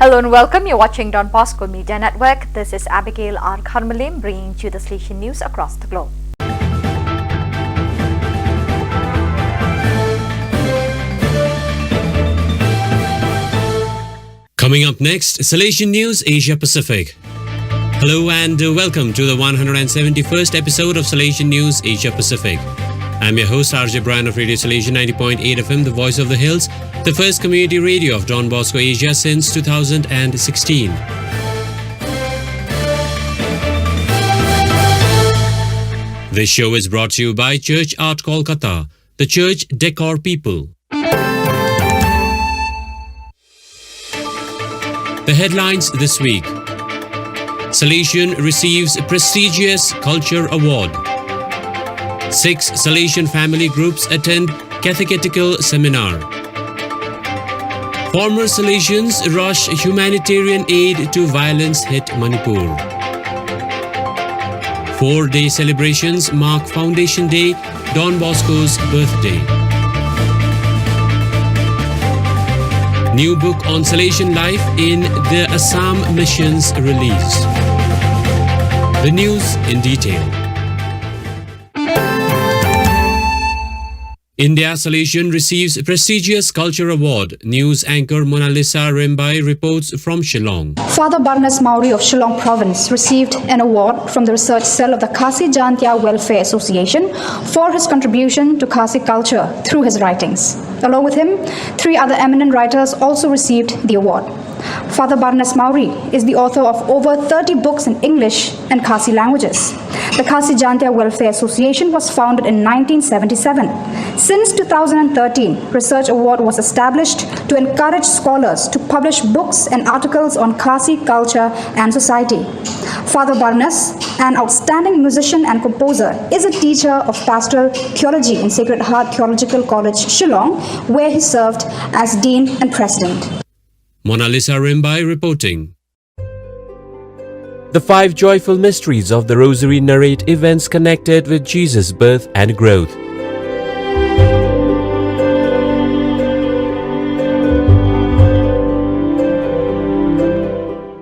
Hello and welcome. You're watching Don Bosco Media Network. This is Abigail R. Kharmalim bringing you the Salesian news across the globe. Coming up next, Salesian News Asia Pacific. Hello and welcome to the 171st episode of Salesian News Asia Pacific. I'm your host RJ Brian of Radio Salesian 90.8 FM, the voice of the hills, the first community radio of Don Bosco Asia since 2016. This show is brought to you by Church Art Kolkata, the church decor people. The headlines this week. Salesian receives prestigious culture award. 6 Salesian family groups attend catechetical seminar. Former Salesians rush humanitarian aid to violence-hit Manipur. 4-day celebrations mark Foundation Day, Don Bosco's birthday. New book on Salesian life in the Assam Missions released. The news in detail. India Salesian receives prestigious culture award. News anchor Mona Lisa Rembai reports from Shillong. Father Barnes Mauri of Shillong province received an award from the research cell of the Khasi Jantia Welfare Association for his contribution to Khasi culture through his writings. Along with him, 3 other eminent writers also received the award. Father Barnes Mauri is the author of over 30 books in English and Khasi languages. The Khasi Jantia Welfare Association was founded in 1977. Since 2013, Research Award was established to encourage scholars to publish books and articles on Khasi culture and society. Father Barnes, an outstanding musician and composer, is a teacher of pastoral theology in Sacred Heart Theological College, Shillong, where he served as Dean and President. Mona Lisa Rembai reporting. The 5 joyful mysteries of the Rosary narrate events connected with Jesus' birth and growth.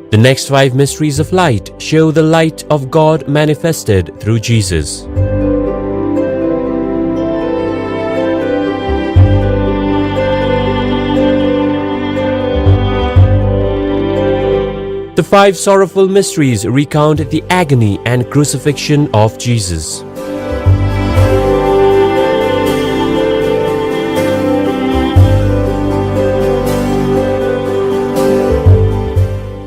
The next 5 mysteries of light show the light of God manifested through Jesus. The 5 sorrowful mysteries recount the agony and crucifixion of Jesus.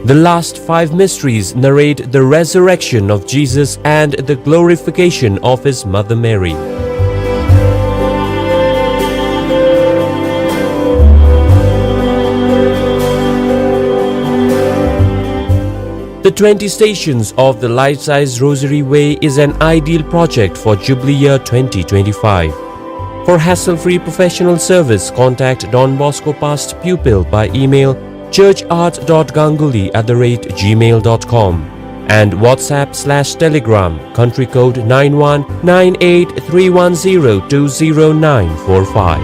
The last 5 mysteries narrate the resurrection of Jesus and the glorification of his mother Mary. The 20 Stations of the Life-Size Rosary Way is an ideal project for Jubilee Year 2025. For hassle-free professional service, contact Don Bosco Past Pupil by email churchart.ganguly@gmail.com and WhatsApp/Telegram country code 919831020945.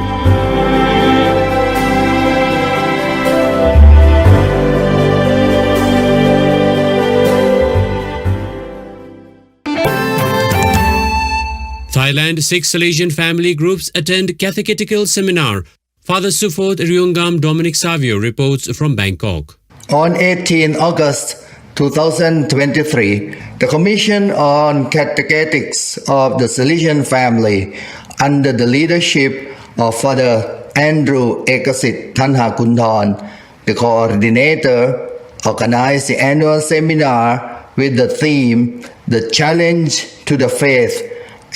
Thailand, 6 Salesian family groups attend catechetical seminar. Father Sufot Ryungam Dominic Savio reports from Bangkok. On 18 August 2023, the Commission on Catechetics of the Salesian family, under the leadership of Father Andrew Ekasit Tanhakunthorn, the coordinator, organized the annual seminar with the theme, The Challenge to the Faith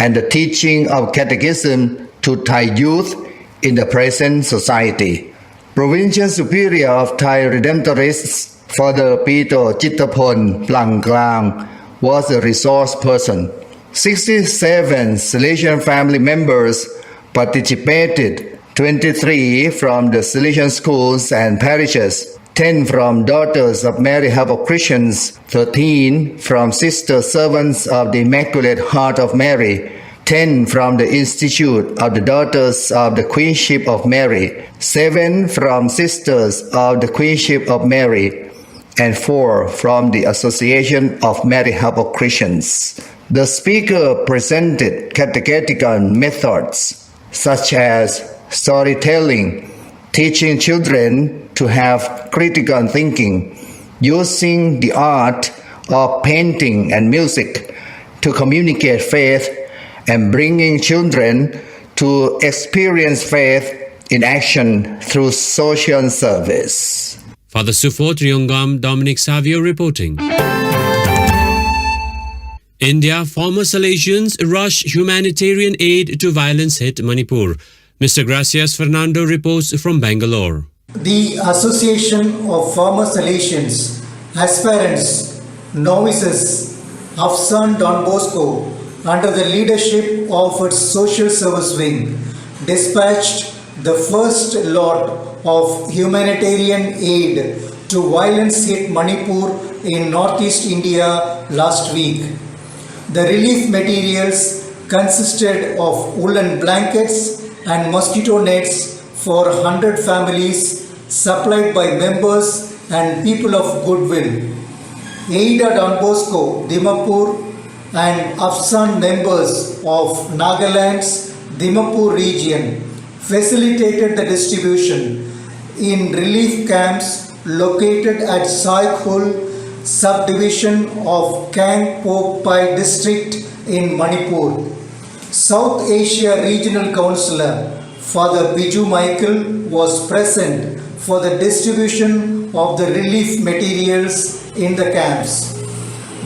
and the Teaching of Catechism to Thai Youth in the Present Society. Provincial Superior of Thai Redemptorists, Father Peter Chittapon Plangklang, was the resource person. 67 Salesian family members participated, 23 from the Salesian schools and parishes, 10 from Daughters of Mary Help of Christians, 13 from Sister Servants of the Immaculate Heart of Mary, 10 from the Institute of the Daughters of the Queenship of Mary, 7 from Sisters of the Queenship of Mary, and 4 from the Association of Mary Help Christians. The speaker presented catechetical methods such as storytelling, teaching children to have critical thinking, using the art of painting and music to communicate faith, and bringing children to experience faith in action through social service. Father Sufo Triongam Dominic Savio reporting. India, former Salesians rush humanitarian aid to violence-hit Manipur. Mr. Gracias Fernando reports from Bangalore. The Association of Former Salesians, aspirants, novices of San Don Bosco, under the leadership of its social service wing, dispatched the first lot of humanitarian aid to violence-hit Manipur in northeast India last week. The relief materials consisted of woolen blankets and mosquito nets for 100 families supplied by members and people of goodwill. Aida Don Bosco, Dimapur and Afsan members of Nagaland's Dimapur region facilitated the distribution in relief camps located at Saikhul subdivision of Kangpokpai district in Manipur. South Asia Regional Councillor Father Biju Michael was present for the distribution of the relief materials in the camps.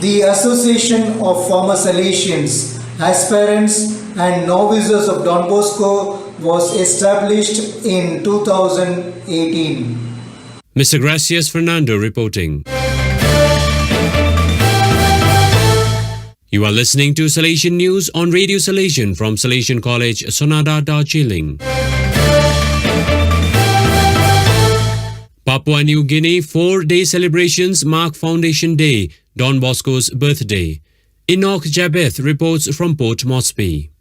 The Association of Former Salesians, aspirants and novices of Don Bosco was established in 2018. Mr. Gracias Fernando reporting. You are listening to Salesian News on Radio Salesian from Salesian College, Sonada, Darjeeling. Papua New Guinea 4-day celebrations mark Foundation Day, Don Bosco's birthday. Enoch Jabeth reports from Port Moresby.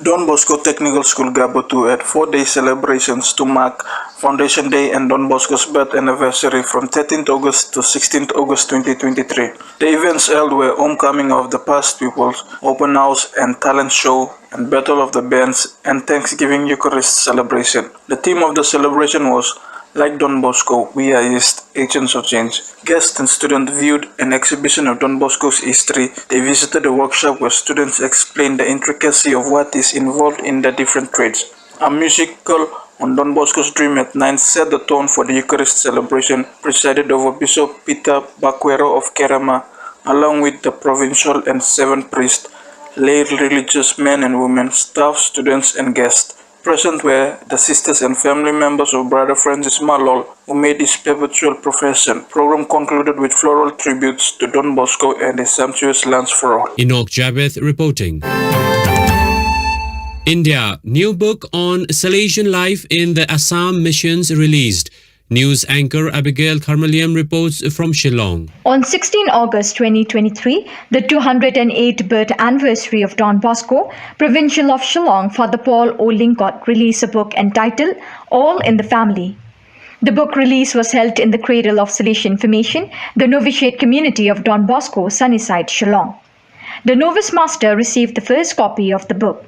Don Bosco Technical School Gabotu had 4-day celebrations to mark Foundation Day and Don Bosco's birth anniversary from 13th August to 16th August 2023. The events held were homecoming of the past pupils, open house and talent show, and battle of the bands and Thanksgiving Eucharist celebration. The theme of the celebration was Like Don Bosco, we are His agents of change. Guests and students viewed an exhibition of Don Bosco's history. They visited a workshop where students explained the intricacy of what is involved in the different trades. A musical on Don Bosco's Dream at 9 set the tone for the Eucharist celebration, presided over Bishop Peter Baquero of Kerama, along with the provincial and 7 priests, lay religious men and women, staff, students, and guests. Present were the sisters and family members of Brother Francis Malol, who made his perpetual profession. Program concluded with floral tributes to Don Bosco and his sumptuous lands for all. Enoch Jabeth reporting. India, new book on Salesian life in the Assam missions released. News anchor Abigail Carmeliam reports from Shillong. On 16 August 2023, the 208th birth anniversary of Don Bosco, Provincial of Shillong, Father Paul O. Lincott released a book entitled All in the Family. The book release was held in the cradle of Salesian formation, the novitiate community of Don Bosco, Sunnyside, Shillong. The novice master received the first copy of the book.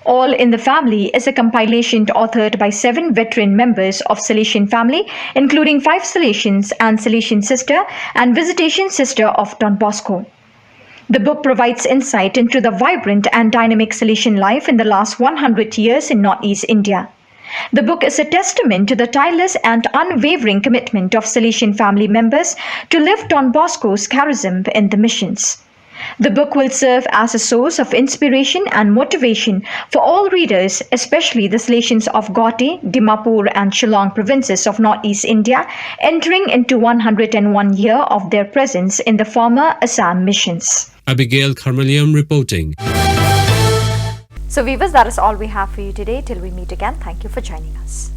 All in the Family is a compilation authored by 7 veteran members of Salesian family, including 5 Salesians and Salesian sister and visitation sister of Don Bosco. The book provides insight into the vibrant and dynamic Salesian life in the last 100 years in Northeast India. The book is a testament to the tireless and unwavering commitment of Salesian family members to live Don Bosco's charism in the missions. The book will serve as a source of inspiration and motivation for all readers, especially the Salesians of Gauti, Dimapur and Shillong provinces of Northeast India, entering into 101 year of their presence in the former Assam missions. Abigail Carmeliam reporting. So viewers, that is all we have for you today. Till we meet again, thank you for joining us.